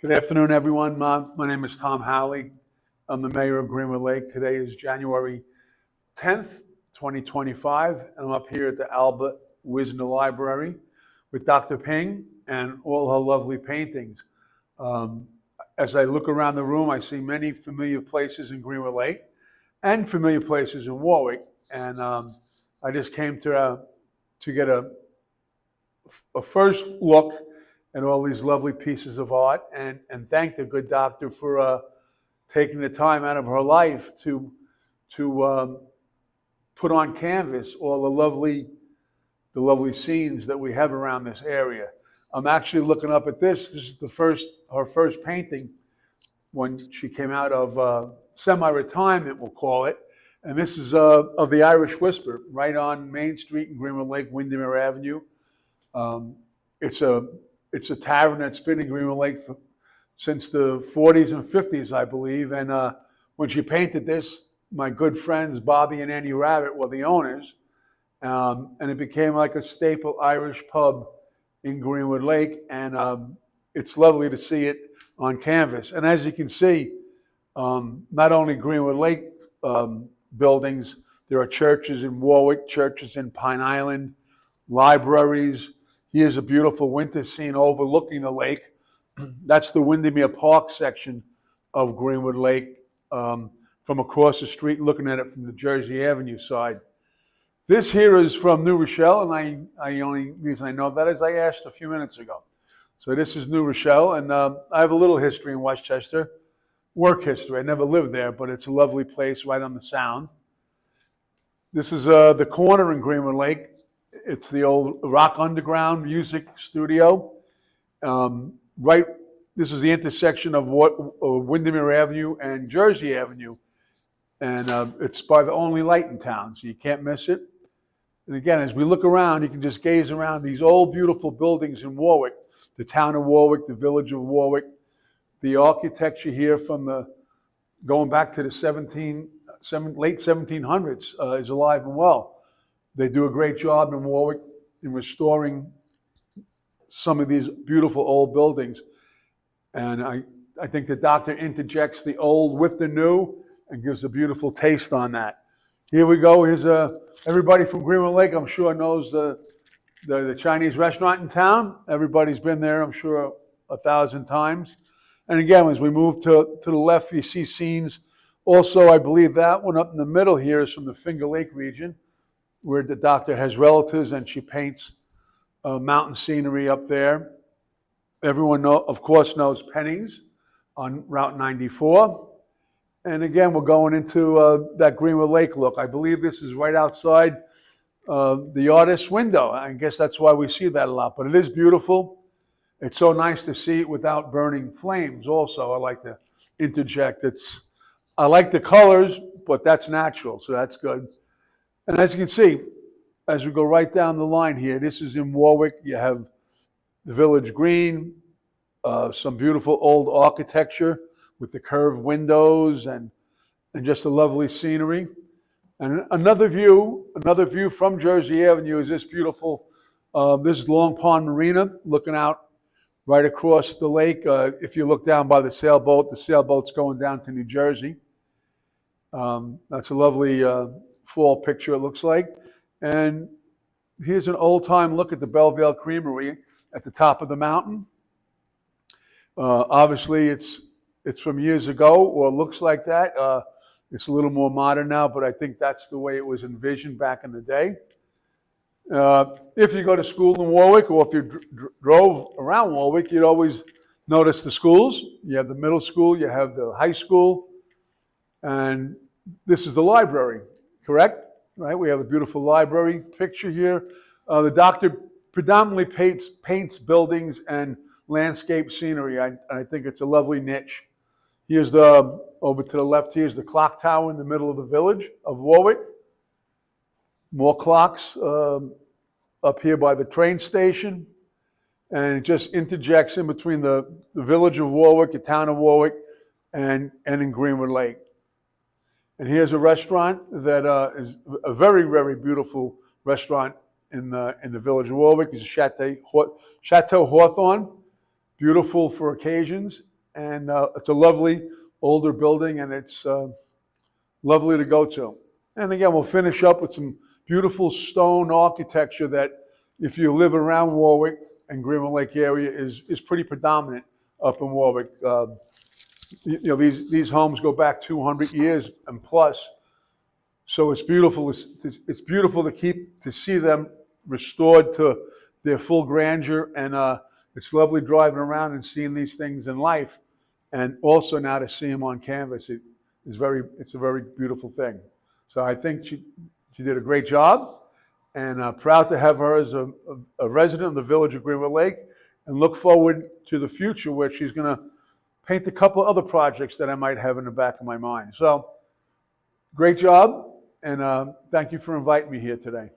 Good afternoon, everyone. My name is Tom Howley. I'm the mayor of Greenwood Lake. Today is January 10th, 2025, and I'm up here at the Albert Wisner Library with Dr. Ping and all her lovely paintings. Um, as I look around the room, I see many familiar places in Greenwood Lake and familiar places in Warwick. And I just came to get a first look at all these lovely pieces of art and thank the good doctor for taking the time out of her life to put on canvas all the lovely scenes that we have around this area. I'm actually looking up at this. This is her first painting when she came out of semi-retirement, we'll call it. And this is of the Irish Whisper, right on Main Street in Greenwood Lake, Windermere Avenue. It's a tavern that's been in Greenwood Lake since the 40s and 50s, I believe. And when she painted this, my good friends Bobby and Annie Rabbit were the owners, and it became like a staple Irish pub in Greenwood Lake. And it's lovely to see it on canvas. And as you can see, not only Greenwood Lake buildings, there are churches in Warwick, churches in Pine Island, libraries. Here's a beautiful winter scene overlooking the lake. That's the Windermere Park section of Greenwood Lake, from across the street, looking at it from the Jersey Avenue side. This here is from New Rochelle, and I only reason I know that is I asked a few minutes ago. So this is New Rochelle, and I have a little history in Westchester, work history. I never lived there, but it's a lovely place right on the Sound. This is the corner in Greenwood Lake. It's the old Rock Underground music studio. This is the intersection of Windermere Avenue and Jersey Avenue. And it's by the only light in town, so you can't miss it. And again, as we look around, you can just gaze around these old, beautiful buildings in Warwick, the town of Warwick, the village of Warwick. The architecture here from going back to the late 1700s is alive and well. They do a great job in Warwick in restoring some of these beautiful old buildings. And I think the doctor interjects the old with the new and gives a beautiful taste on that. Here we go. Here's everybody from Greenwood Lake, I'm sure, knows the Chinese restaurant in town. Everybody's been there, I'm sure, 1,000 times. And again, as we move to the left, you see scenes. Also, I believe that one up in the middle here is from the Finger Lake region, where the doctor has relatives and she paints mountain scenery up there. Everyone, of course, knows Penning's on Route 94. And again, we're going into that Greenwood Lake look. I believe this is right outside the artist's window. I guess that's why we see that a lot. But it is beautiful. It's so nice to see it without burning flames also. I like to interject. I like the colors, but that's natural, so that's good. And as you can see, as we go right down the line here, this is in Warwick. You have the village green, some beautiful old architecture with the curved windows and just a lovely scenery. And another view from Jersey Avenue is this beautiful, this is Long Pond Marina, looking out right across the lake. If you look down by the sailboat's going down to New Jersey. That's a lovely fall picture, it looks like. And here's an old-time look at the Bellevale Creamery at the top of the mountain. Obviously, it's from years ago, or looks like that. It's a little more modern now, but I think that's the way it was envisioned back in the day. If you go to school in Warwick, or if you drove around Warwick, you'd always notice the schools. You have the middle school, you have the high school, and this is the library, correct? Right, we have a beautiful library picture here. The doctor predominantly paints buildings and landscape scenery. I think it's a lovely niche. Here's over to the left, here's the clock tower in the middle of the village of Warwick. More clocks up here by the train station. And it just interjects in between the village of Warwick, the town of Warwick, and in Greenwood Lake. And here's a restaurant that is a very, very beautiful restaurant in the village of Warwick. It's Chateau Hawthorne, beautiful for occasions. and it's a lovely older building, and it's lovely to go to. And again, we'll finish up with some beautiful stone architecture that, if you live around Warwick and Greenwood Lake area, is pretty predominant up in Warwick. These homes go back 200 years and plus, so it's beautiful. It's beautiful to see them restored to their full grandeur, and it's lovely driving around and seeing these things in life, and also now to see them on canvas. It's a very beautiful thing. So I think she did a great job, and proud to have her as a resident of the village of Greenwood Lake, and look forward to the future where she's going to paint a couple other projects that I might have in the back of my mind. So great job, and thank you for inviting me here today.